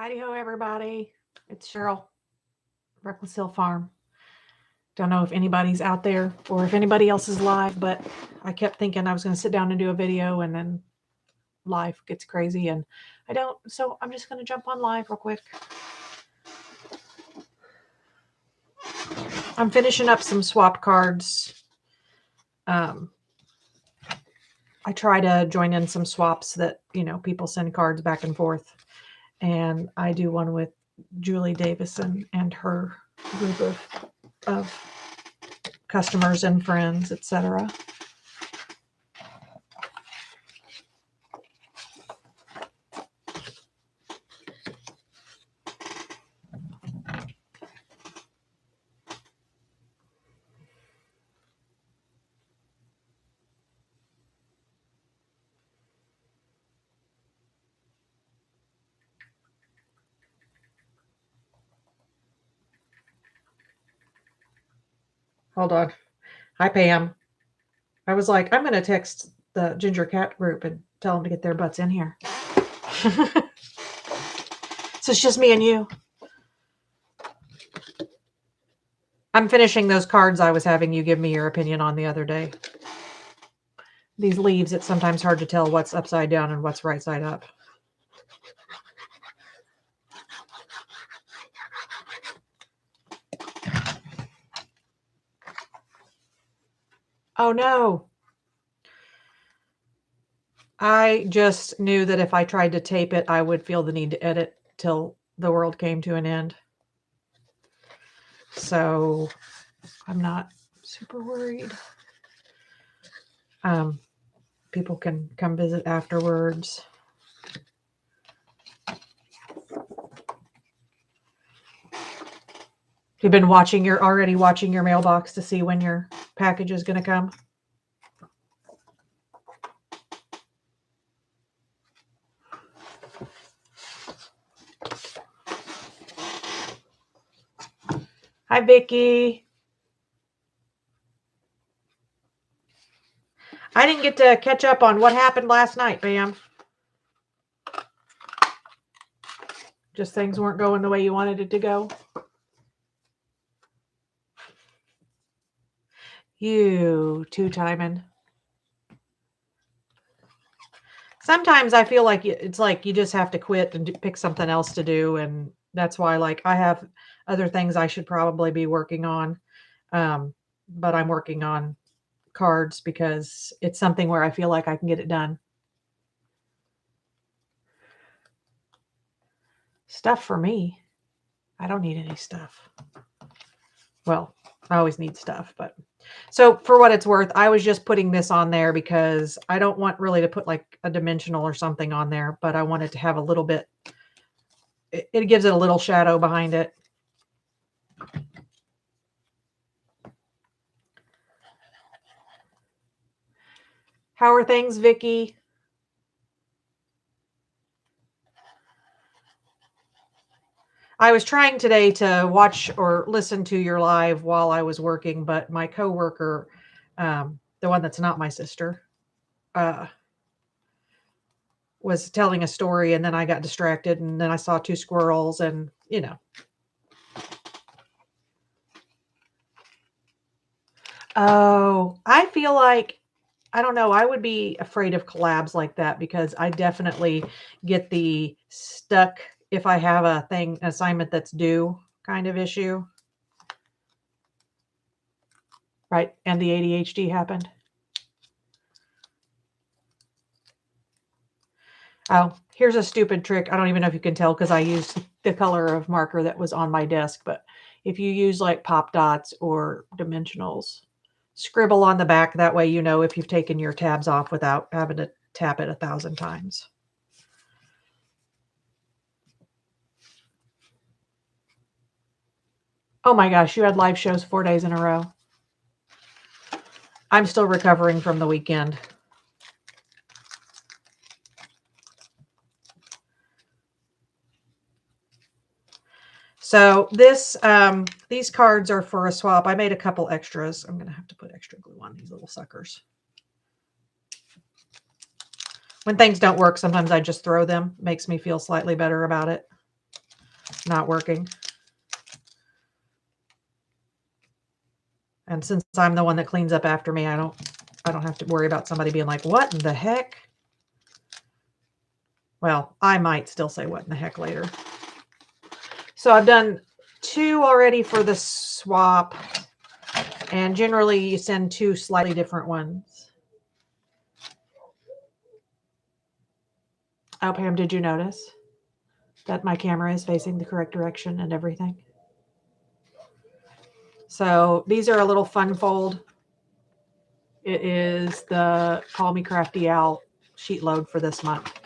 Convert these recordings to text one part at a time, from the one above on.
Heidi-ho, everybody. It's Cheryl, Reckless Hill Farm. Don't know if anybody's out there or if anybody else is live, but I kept thinking I was going to sit down and do a video, and then life gets crazy, and I don't. So I'm just going to jump on live real quick. I'm finishing up some swap cards. I try to join in some swaps that, people send cards back and forth. And I do one with Julie Davison and her group of customers and friends, etc. Hold on. Hi, Pam. I was like, I'm going to text the Ginger Cat group and tell them to get their butts in here. So it's just me and you. I'm finishing those cards I was having you give me your opinion on the other day. These leaves, it's sometimes hard to tell what's upside down and what's right side up. Oh no. I just knew that if I tried to tape it, I would feel the need to edit till the world came to an end. So I'm not super worried. People can come visit afterwards. You've been already watching your mailbox to see when your package is going to come. Hi, Vicki. I didn't get to catch up on what happened last night, Bam. Just things weren't going the way you wanted it to go. You two-timing. Sometimes I feel like it's like you just have to quit and pick something else to do. And that's why, like, I have other things I should probably be working on. But I'm working on cards because it's something where I feel like I can get it done. Stuff for me. I don't need any stuff. Well, I always need stuff, but so for what it's worth, I was just putting this on there because I don't want really to put like a dimensional or something on there, but I wanted to have a little bit, it gives it a little shadow behind it. How are things, Vicki? I was trying today to watch or listen to your live while I was working, but my coworker, the one that's not my sister, was telling a story, and then I got distracted, and then I saw two squirrels, and Oh, I feel like, I don't know, I would be afraid of collabs like that because I definitely get the stuck if I have an assignment that's due kind of issue. Right. And the ADHD happened. Oh, here's a stupid trick. I don't even know if you can tell because I used the color of marker that was on my desk. But if you use like pop dots or dimensionals, scribble on the back. That way you know if you've taken your tabs off without having to tap it 1,000 times. Oh my gosh, you had live shows 4 days in a row. I'm still recovering from the weekend. So these cards are for a swap. I made a couple extras. I'm going to have to put extra glue on these little suckers. When things don't work, sometimes I just throw them. Makes me feel slightly better about it. not working. And since I'm the one that cleans up after me, I don't have to worry about somebody being like, what in the heck? Well, I might still say what in the heck later. So I've done 2 already for the swap. And generally you send 2 slightly different ones. Oh, Pam, did you notice that my camera is facing the correct direction and everything? So these are a little fun fold. It is the Call Me Crafty Al sheet load for this month.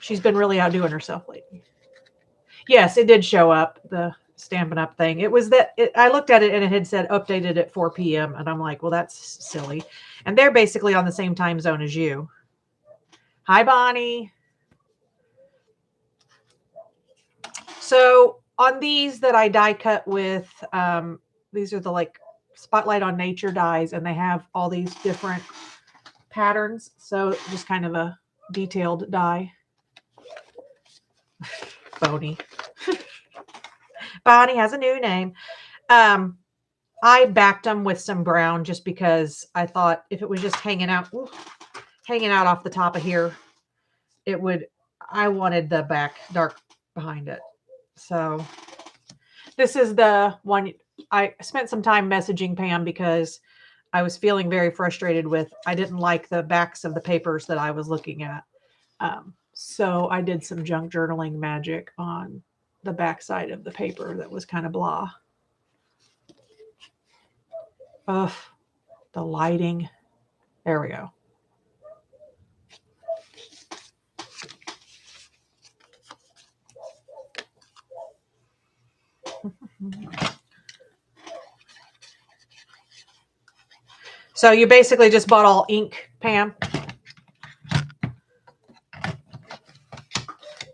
She's been really outdoing herself lately. Yes, it did show up, the Stampin' Up thing. It was that I looked at it and it had said updated at 4 p.m. And I'm like, well, that's silly. And they're basically on the same time zone as you. Hi, Bonnie. So on these that I die cut with, these are the like Spotlight on Nature dies, and they have all these different patterns. So just kind of a detailed die. Bonnie. Bonnie has a new name. I backed them with some brown just because I thought if it was just hanging out off the top of here, I wanted the back dark behind it. So this is the one I spent some time messaging Pam because I was feeling very frustrated with. I didn't like the backs of the papers that I was looking at. So I did some junk journaling magic on the back side of the paper that was kind of blah. Ugh, the lighting. There we go. So you basically just bought all ink, Pam?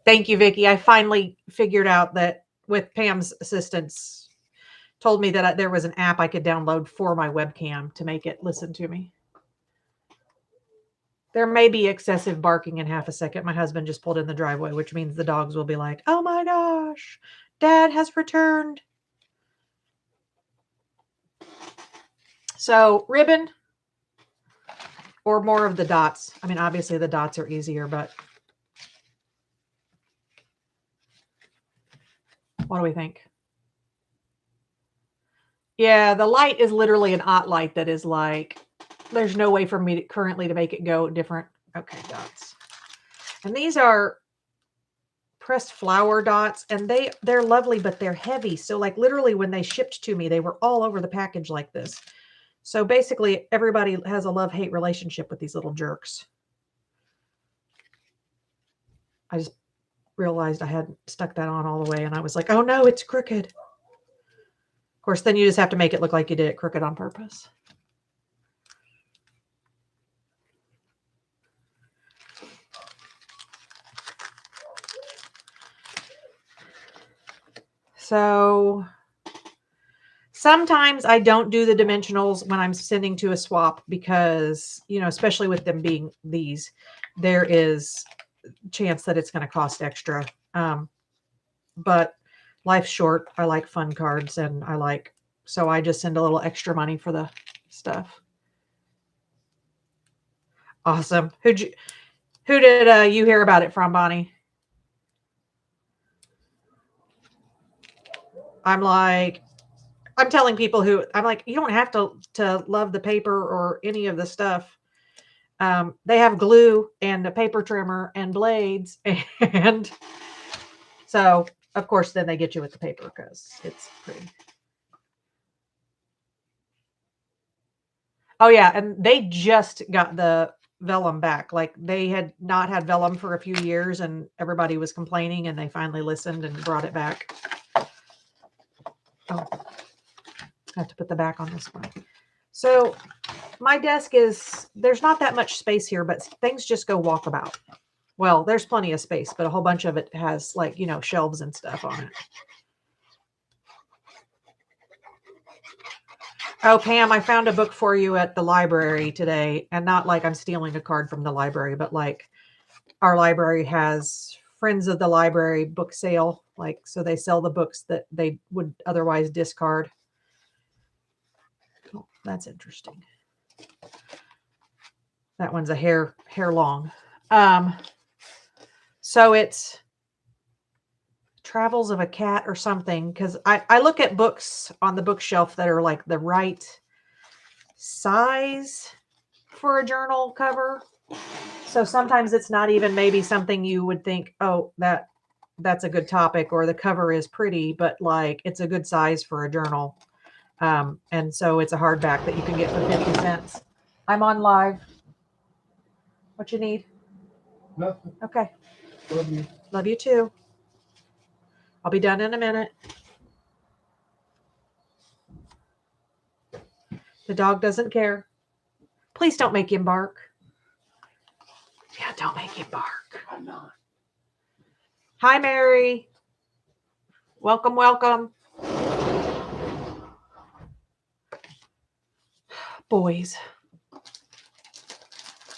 Thank you, Vicki. I finally figured out that with Pam's assistance, told me that there was an app I could download for my webcam to make it listen to me. There may be excessive barking in half a second. My husband just pulled in the driveway, which means the dogs will be like, oh my gosh, Dad has returned. So ribbon or more of the dots. I mean, obviously the dots are easier, but what do we think? Yeah, the light is literally an OT light that is like, there's no way for me currently to make it go different. Okay, dots. And these are pressed flower dots, and they're lovely, but they're heavy. So like literally when they shipped to me, they were all over the package like this. So basically everybody has a love-hate relationship with these little jerks. I just realized I hadn't stuck that on all the way, and I was like, oh no, it's crooked. Of course, then you just have to make it look like you did it crooked on purpose. So sometimes I don't do the dimensionals when I'm sending to a swap because, you know, especially with them being these, there is a chance that it's going to cost extra. But life's short. I like fun cards, and so I just send a little extra money for the stuff. Awesome. Who did you hear about it from, Bonnie? I'm telling people I'm like, you don't have to love the paper or any of the stuff. They have glue and a paper trimmer and blades. And so, of course, then they get you with the paper because it's pretty. Oh, yeah. And they just got the vellum back. Like they had not had vellum for a few years and everybody was complaining, and they finally listened and brought it back. Oh, I have to put the back on this one. So my desk there's not that much space here, but things just go walkabout. Well, there's plenty of space, but a whole bunch of it has like, you know, shelves and stuff on it. Oh, Pam, I found a book for you at the library today, and not like I'm stealing a card from the library, but like our library has Friends of the Library book sale. Like, so they sell the books that they would otherwise discard. Oh, that's interesting. That one's a hair long. So it's Travels of a Cat or something, because I look at books on the bookshelf that are like the right size for a journal cover. So sometimes it's not even maybe something you would think, oh, that's a good topic, or the cover is pretty, but like it's a good size for a journal. And so it's a hardback that you can get for 50 cents. I'm on live. What you need? Nothing. Okay. Love you. Love you too. I'll be done in a minute. The dog doesn't care. Please don't make him bark. Yeah, don't make him bark. I'm not. Hi, Mary. Welcome, welcome. Boys.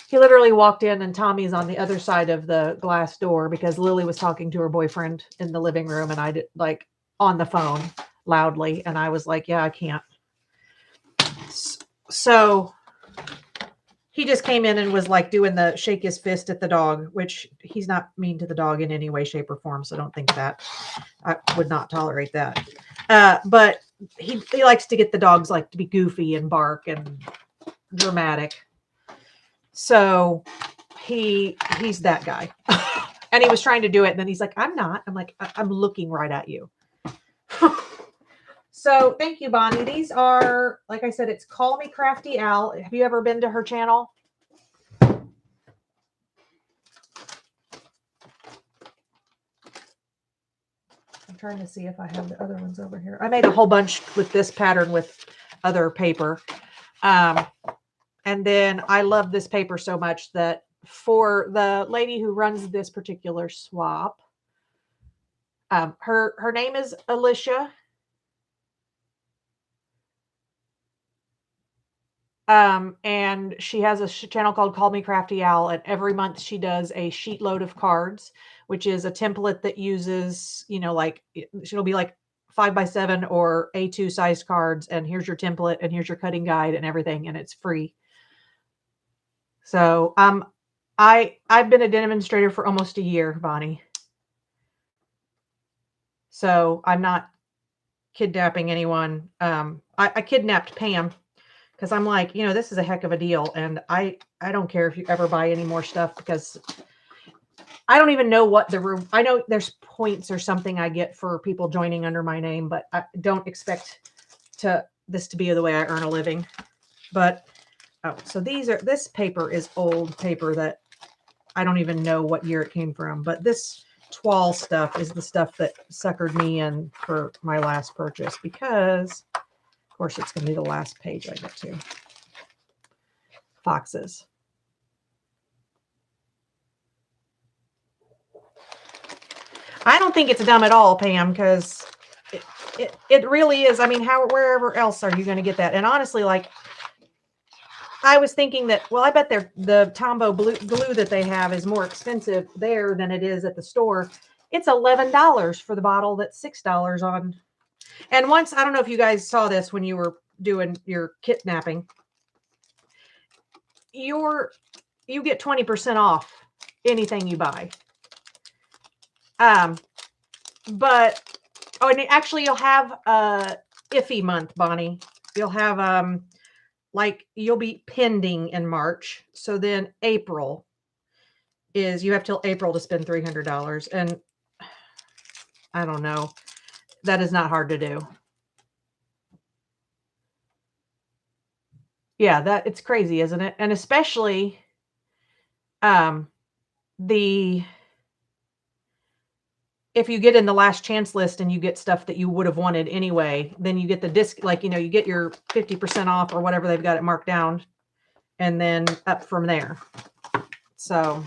He literally walked in and Tommy's on the other side of the glass door because Lily was talking to her boyfriend in the living room, and I did like on the phone loudly. And I was like, yeah, I can't. So he just came in and was like doing the shake his fist at the dog, which he's not mean to the dog in any way, shape, or form. So don't think that. I would not tolerate that. But he likes to get the dogs like to be goofy and bark and dramatic. So he's that guy. And he was trying to do it. And then he's like, I'm not. I'm like, I'm looking right at you. So thank you, Bonnie. These are, like I said, it's Call Me Crafty Al. Have you ever been to her channel? I'm trying to see if I have the other ones over here. I made a whole bunch with this pattern with other paper. And then I love this paper so much that for the lady who runs this particular swap, her name is Alicia. And she has a channel called Call Me Crafty Al, and every month she does a sheet load of cards, which is a template that uses, like it'll be like 5x7 or A2 sized cards, and here's your template and here's your cutting guide and everything, and it's free. So I've been a demonstrator for almost a year, Bonnie. So I'm not kidnapping anyone. I kidnapped Pam because I'm like, this is a heck of a deal. And I don't care if you ever buy any more stuff, because I don't even know what I know there's points or something I get for people joining under my name, but I don't expect this to be the way I earn a living. But so this paper is old paper that I don't even know what year it came from, but this toile stuff is the stuff that suckered me in for my last purchase, because of course it's going to be the last page I get to. Foxes. I don't think it's dumb at all, Pam, because it really is. I mean, wherever else are you going to get that? And honestly, like, I was thinking that, well, I bet the Tombow glue that they have is more expensive there than it is at the store. It's $11 for the bottle. That's $6 on. And once, I don't know if you guys saw this when you were doing your kidnapping, you get 20% off anything you buy. But, and actually you'll have a iffy month, Bonnie. You'll have, like you'll be pending in March. So then April is, you have till April to spend $300. And I don't know, that is not hard to do. Yeah, it's crazy, isn't it? And especially, if you get in the last chance list and you get stuff that you would have wanted anyway, then you get the disc, like, you get your 50% off or whatever they've got it marked down, and then up from there. So,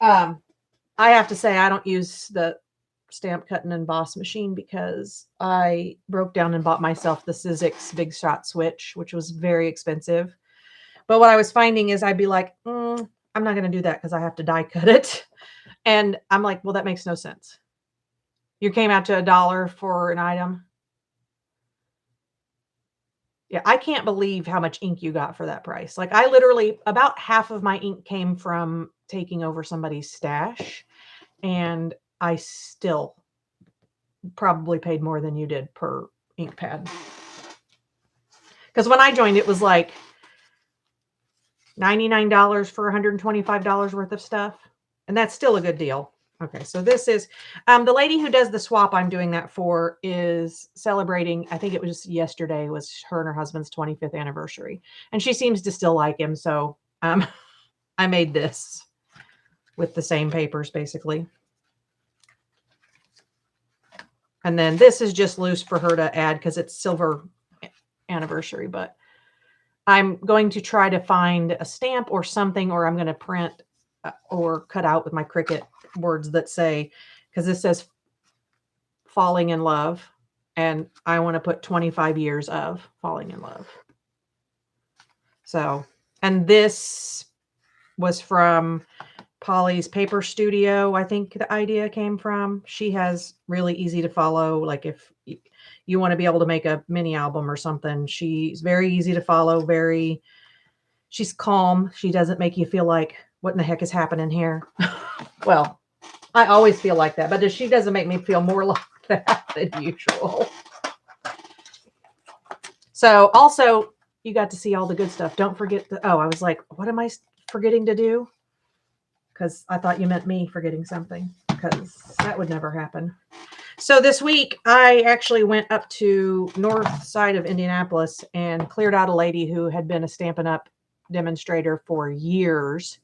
I have to say, I don't use the stamp cut and emboss machine because I broke down and bought myself the Sizzix Big Shot Switch, which was very expensive. But what I was finding is I'd be like, I'm not going to do that because I have to die cut it. And I'm like, well, that makes no sense. You came out to $1 for an item. Yeah, I can't believe how much ink you got for that price. Like I literally, about half of my ink came from taking over somebody's stash, and I still probably paid more than you did per ink pad. Because when I joined, it was like $99 for $125 worth of stuff. And that's still a good deal. Okay, so this is the lady who does the swap I'm doing that for is celebrating, I think it was yesterday, was her and her husband's 25th anniversary. And she seems to still like him. So I made this with the same papers, basically. And then this is just loose for her to add because it's silver anniversary. But I'm going to try to find a stamp or something, or I'm going to print or cut out with my Cricut words that say, because this says falling in love, and I want to put 25 years of falling in love. So, and this was from Polly's Paper Studio. I think the idea came from. She has really easy to follow. Like if you want to be able to make a mini album or something, she's very easy to follow. She's calm. She doesn't make you feel like, what in the heck is happening here? Well, I always feel like that, but she doesn't make me feel more like that than usual. So also, you got to see all the good stuff. Don't forget I was like, what am I forgetting to do? Because I thought you meant me forgetting something, because that would never happen. So this week, I actually went up to north side of Indianapolis and cleared out a lady who had been a Stampin' Up! Demonstrator for years.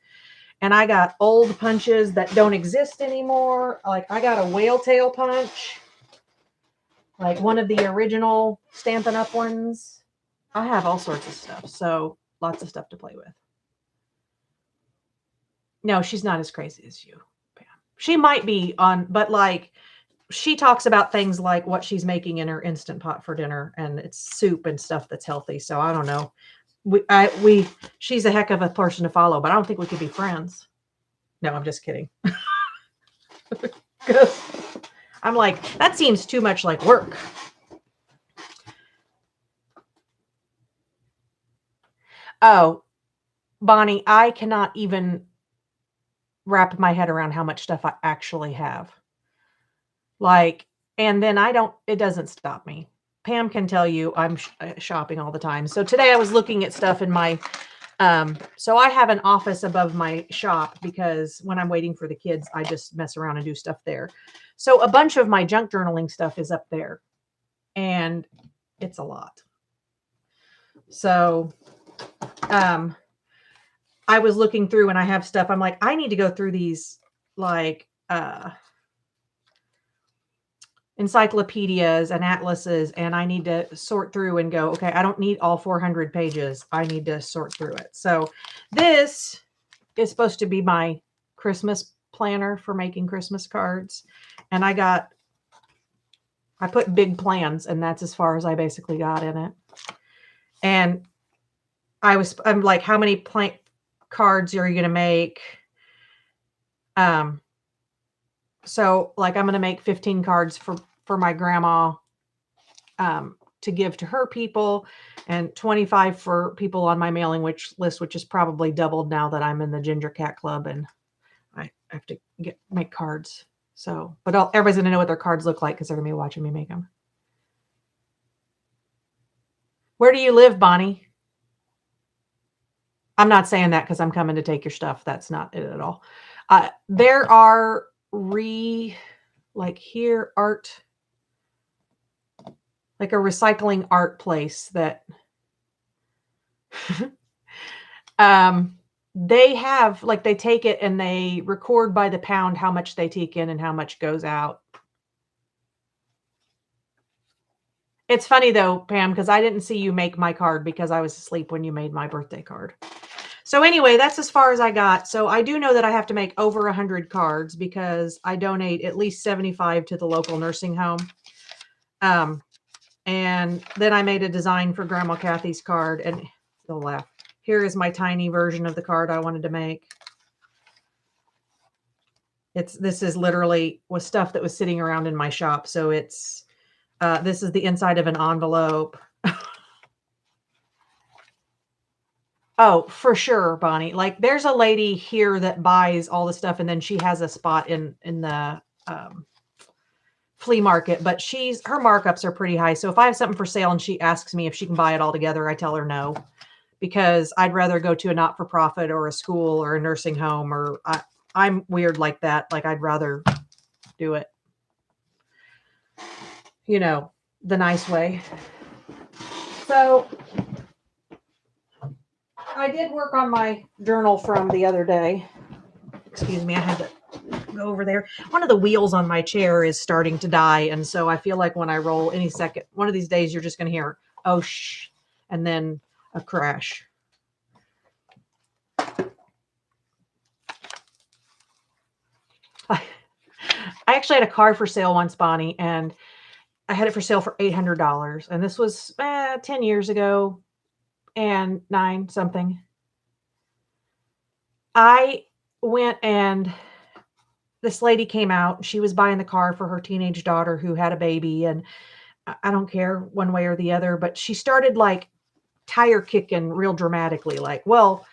And I got old punches that don't exist anymore. Like I got a whale tail punch, like one of the original Stampin' Up! Ones. I have all sorts of stuff. So lots of stuff to play with. No, she's not as crazy as you, Pam. She might be on, but like she talks about things like what she's making in her Instant Pot for dinner, and it's soup and stuff that's healthy. So I don't know. She's a heck of a person to follow, but I don't think we could be friends. No, I'm just kidding. I'm like, that seems too much like work. Oh, Bonnie, I cannot even wrap my head around how much stuff I actually have. Like, and then it doesn't stop me. Pam can tell you I'm shopping all the time. So today I was looking at stuff in my, so I have an office above my shop because when I'm waiting for the kids, I just mess around and do stuff there. So a bunch of my junk journaling stuff is up there, and it's a lot. So, I was looking through and I have stuff. I'm like, I need to go through these like, encyclopedias and atlases, and I need to sort through and go, okay, I don't need all 400 pages. I need to sort through it. So this is supposed to be my Christmas planner for making Christmas cards. And I put big plans, and that's as far as I basically got in it. And I'm like, how many cards are you going to make? So like I'm going to make 15 cards for my grandma to give to her people, and 25 for people on my mailing list, which is probably doubled now that I'm in the Ginger Cat Club and I have to make cards. So, but everybody's going to know what their cards look like because they're going to be watching me make them. Where do you live, Bonnie? I'm not saying that because I'm coming to take your stuff. That's not it at all. There are like here art, like a recycling art place that they have, like they take it and they record by the pound how much they take in and how much goes out. It's funny though, Pam, because I didn't see you make my card because I was asleep when you made my birthday card. So anyway, that's as far as I got. So I do know that I have to make over 100 cards because I donate at least 75 to the local nursing home. And then I made a design for Grandma Kathy's card, and they'll laugh. Here is my tiny version of the card I wanted to make. This is literally was stuff that was sitting around in my shop. So it's this is the inside of an envelope. Oh, for sure, Bonnie. Like there's a lady here that buys all the stuff and then she has a spot in the flea market, but her markups are pretty high. So if I have something for sale and she asks me if she can buy it all together, I tell her no, because I'd rather go to a not-for-profit or a school or a nursing home, or I'm weird like that. Like I'd rather do it, the nice way. So I did work on my journal from the other day. Excuse me, I had to go over there. One of the wheels on my chair is starting to die, and so I feel like when I roll any second, one of these days you're just going to hear, oh, shh, and then a crash. I actually had a car for sale once, Bonnie, and I had it for sale for $800, and this was 10 years ago, and 9 something. I went and this lady came out. She was buying the car for her teenage daughter who had a baby, and I don't care one way or the other, but she started like tire kicking real dramatically, like, well,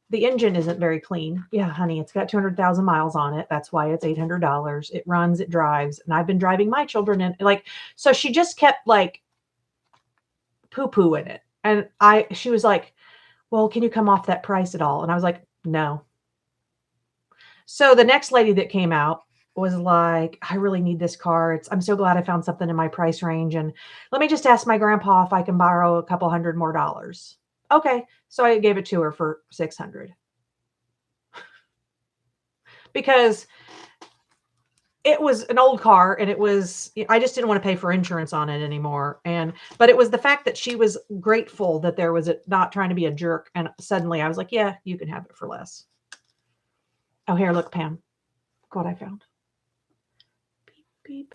the engine isn't very clean. Yeah, honey, it's got 200,000 miles on it. That's why it's $800. It runs, it drives, and I've been driving my children in. Like, so she just kept like poo-poo in it. And she was like, well, can you come off that price at all? And I was like, no. So the next lady that came out was like, I really need this car. I'm so glad I found something in my price range. And let me just ask my grandpa if I can borrow a couple $100 more. Okay. So I gave it to her for $600 because it was an old car and I just didn't want to pay for insurance on it anymore. But it was the fact that she was grateful that there was not trying to be a jerk. And suddenly I was like, yeah, you can have it for less. Oh, here, look, Pam, look what I found. Beep, beep.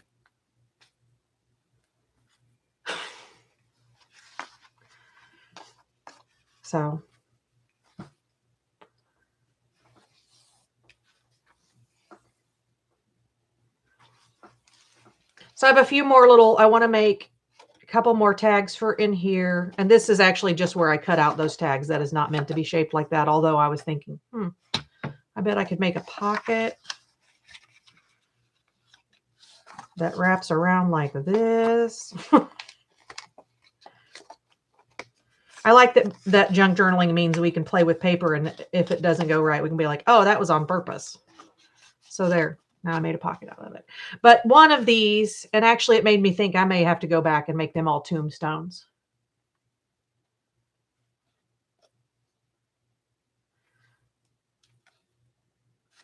So I have a few more I want to make a couple more tags for in here. And this is actually just where I cut out those tags. That is not meant to be shaped like that. Although I was thinking, I bet I could make a pocket that wraps around like this. I like that junk journaling means we can play with paper, and if it doesn't go right, we can be like, oh, that was on purpose. So there, now I made a pocket out of it. But one of these, and actually it made me think I may have to go back and make them all tombstones.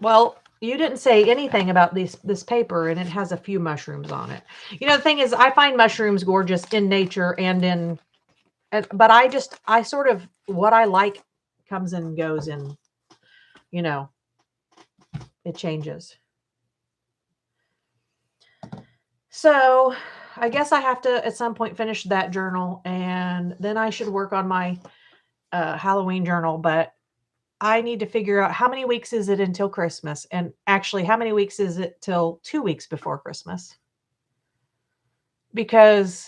Well, you didn't say anything about this paper, and it has a few mushrooms on it. The thing is, I find mushrooms gorgeous in nature but I sort of, what I like comes and goes and, it changes. So I guess I have to, at some point, finish that journal, and then I should work on my Halloween journal, but I need to figure out how many weeks is it until Christmas, and actually how many weeks is it till 2 weeks before Christmas, because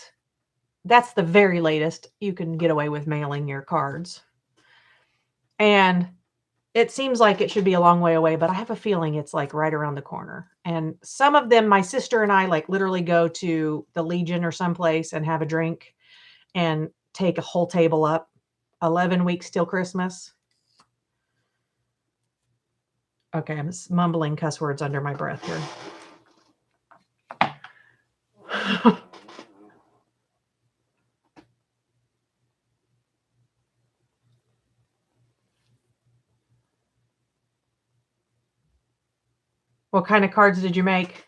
that's the very latest you can get away with mailing your cards. And it seems like it should be a long way away, but I have a feeling it's like right around the corner. And some of them, my sister and I like literally go to the Legion or someplace and have a drink and take a whole table up. 11 weeks till Christmas. Okay, I'm mumbling cuss words under my breath here. What kind of cards did you make?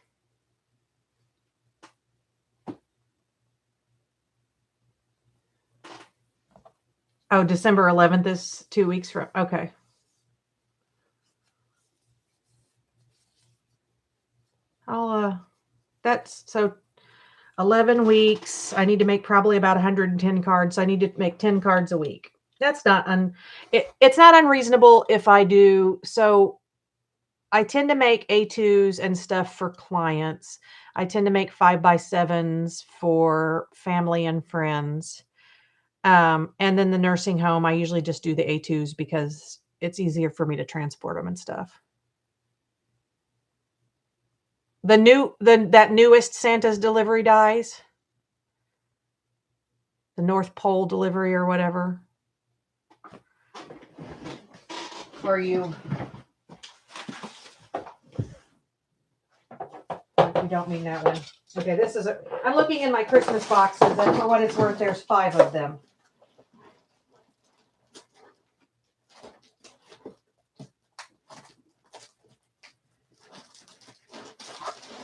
Oh, December 11th is 2 weeks from. Okay. That's so 11 weeks. I need to make probably about 110 cards. So I need to make 10 cards a week. That's not it's not unreasonable if I do. So I tend to make A2s and stuff for clients. I tend to make 5x7s for family and friends. And then the nursing home, I usually just do the A2s because it's easier for me to transport them and stuff. That newest Santa's delivery dies, the North Pole delivery or whatever. For you. You don't mean that one. Okay, this is I'm looking in my Christmas boxes, and for what it's worth, there's 5 of them.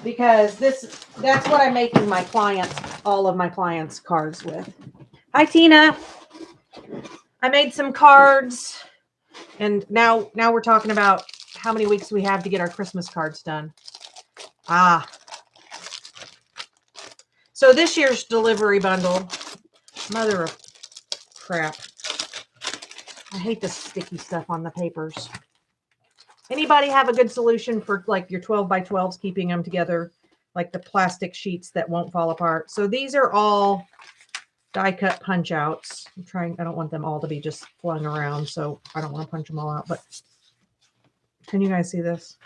Because that's what I'm making my clients, all of my clients' cards with. Hi, Tina. I made some cards, and now we're talking about how many weeks we have to get our Christmas cards done. So this year's delivery bundle, mother of crap. I hate the sticky stuff on the papers. Anybody have a good solution for like your 12x12s, keeping them together, like the plastic sheets that won't fall apart? So these are all die cut punch outs. I don't want them all to be just flung around, so I don't want to punch them all out, but can you guys see this?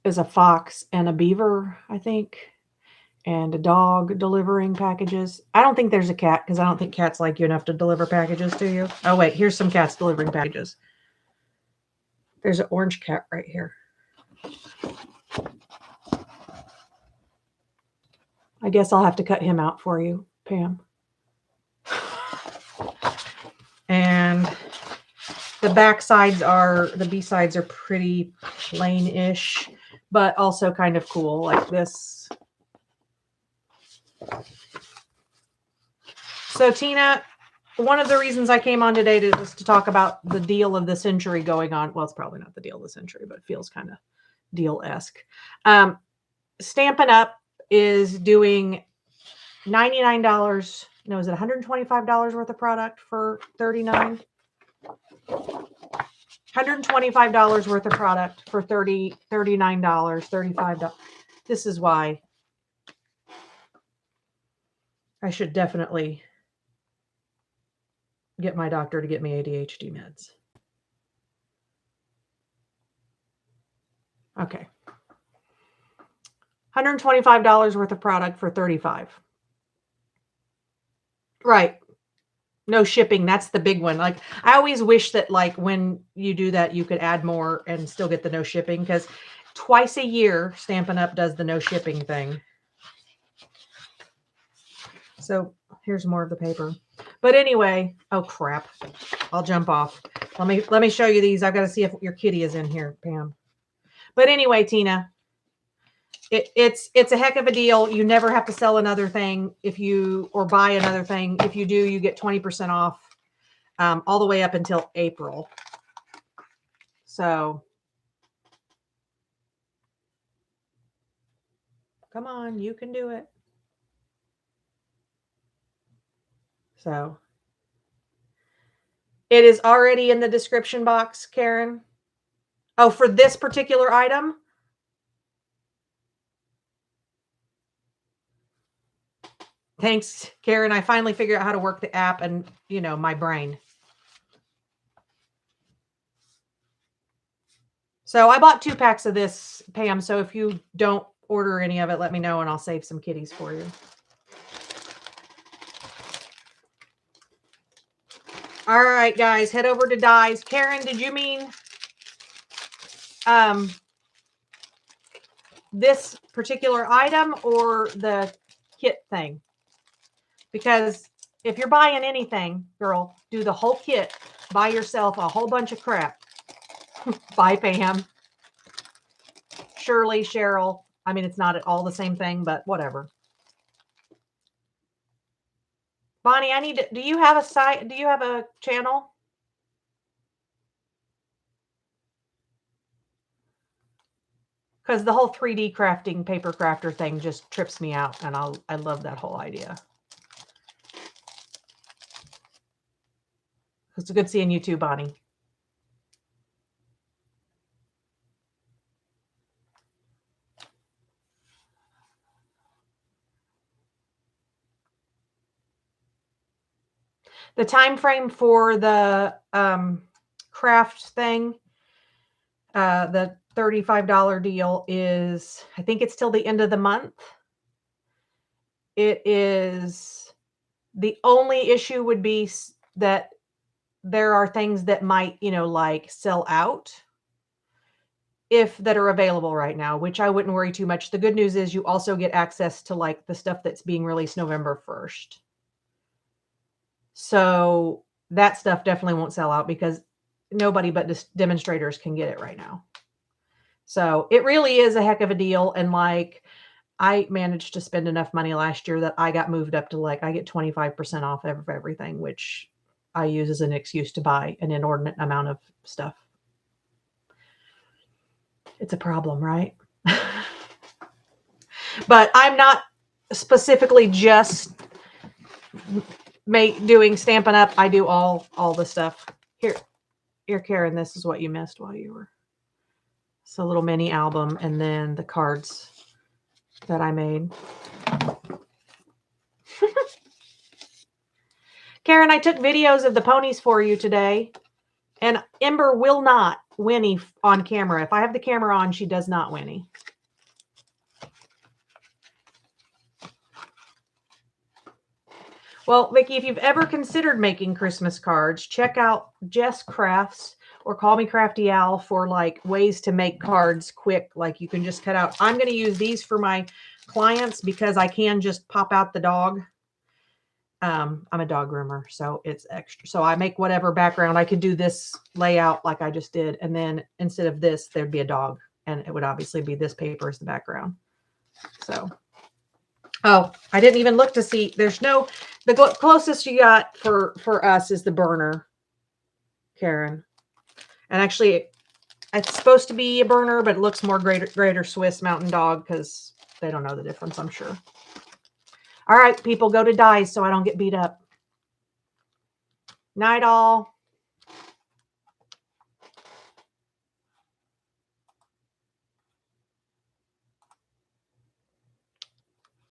There's a fox and a beaver, I think, and a dog delivering packages. I don't think there's a cat because I don't think cats like you enough to deliver packages to you. Oh, wait, here's some cats delivering packages. There's an orange cat right here. I guess I'll have to cut him out for you, Pam. And the the B-sides are pretty plain-ish, but also kind of cool, like this. So Tina, one of the reasons I came on today was to talk about the deal of the century going on. Well, it's probably not the deal of the century, but it feels kind of deal-esque. Stampin' Up! Is doing $99. No, is it $125 worth of product for $39? $125 worth of product for $39, $35. This is why I should definitely get my doctor to get me ADHD meds. Okay. $125 worth of product for $35. Right. No shipping. That's the big one. Like, I always wish that, like, when you do that, you could add more and still get the no shipping, because twice a year, Stampin' Up! Does the no shipping thing. So here's more of the paper. But anyway, oh crap. I'll jump off. Let me show you these. I've got to see if your kitty is in here, Pam. But anyway, Tina, it's a heck of a deal. You never have to sell another thing or buy another thing. If you do, you get 20% off all the way up until April. So come on, you can do it. So it is already in the description box, Karen. Oh, for this particular item? Thanks, Karen. I finally figured out how to work the app and, my brain. So I bought 2 packs of this, Pam. So if you don't order any of it, let me know and I'll save some kitties for you. All right, guys, head over to Dyes. Karen, did you mean this particular item or the kit thing? Because if you're buying anything, girl, do the whole kit. Buy yourself a whole bunch of crap. Bye, Pam. Shirley, Cheryl. I mean, it's not at all the same thing, but whatever. Bonnie, do you have a site? Do you have a channel? Because the whole 3D crafting paper crafter thing just trips me out, and I love that whole idea. It's good seeing you too, Bonnie. The time frame for the craft thing, the $35 deal is, I think it's till the end of the month. It is, the only issue would be that there are things that might, like sell out that are available right now, which I wouldn't worry too much. The good news is you also get access to like the stuff that's being released November 1st. So that stuff definitely won't sell out because nobody but demonstrators can get it right now. So it really is a heck of a deal. And like, I managed to spend enough money last year that I got moved up to like, I get 25% off of everything, which I use as an excuse to buy an inordinate amount of stuff. It's a problem, right? But I'm not specifically just doing Stampin' Up. I do all the stuff. Here, Karen, this is what you missed while you were. It's a little mini album and then the cards that I made. Karen, I took videos of the ponies for you today, and Ember will not whinny on camera. If I have the camera on, she does not whinny. Well, Vicki, if you've ever considered making Christmas cards, check out Jess Crafts or Call Me Crafty Al for like ways to make cards quick. Like you can just cut out. I'm going to use these for my clients because I can just pop out the dog. I'm a dog groomer, so it's extra. So I make whatever background. I could do this layout like I just did. And then instead of this, there'd be a dog. And it would obviously be this paper as the background. So, oh, I didn't even look to see. There's no, the closest you got for us is the burner, Karen. And actually, it's supposed to be a burner, but it looks more Greater Swiss Mountain Dog because they don't know the difference, I'm sure. All right, people, go to dies so I don't get beat up. Night all.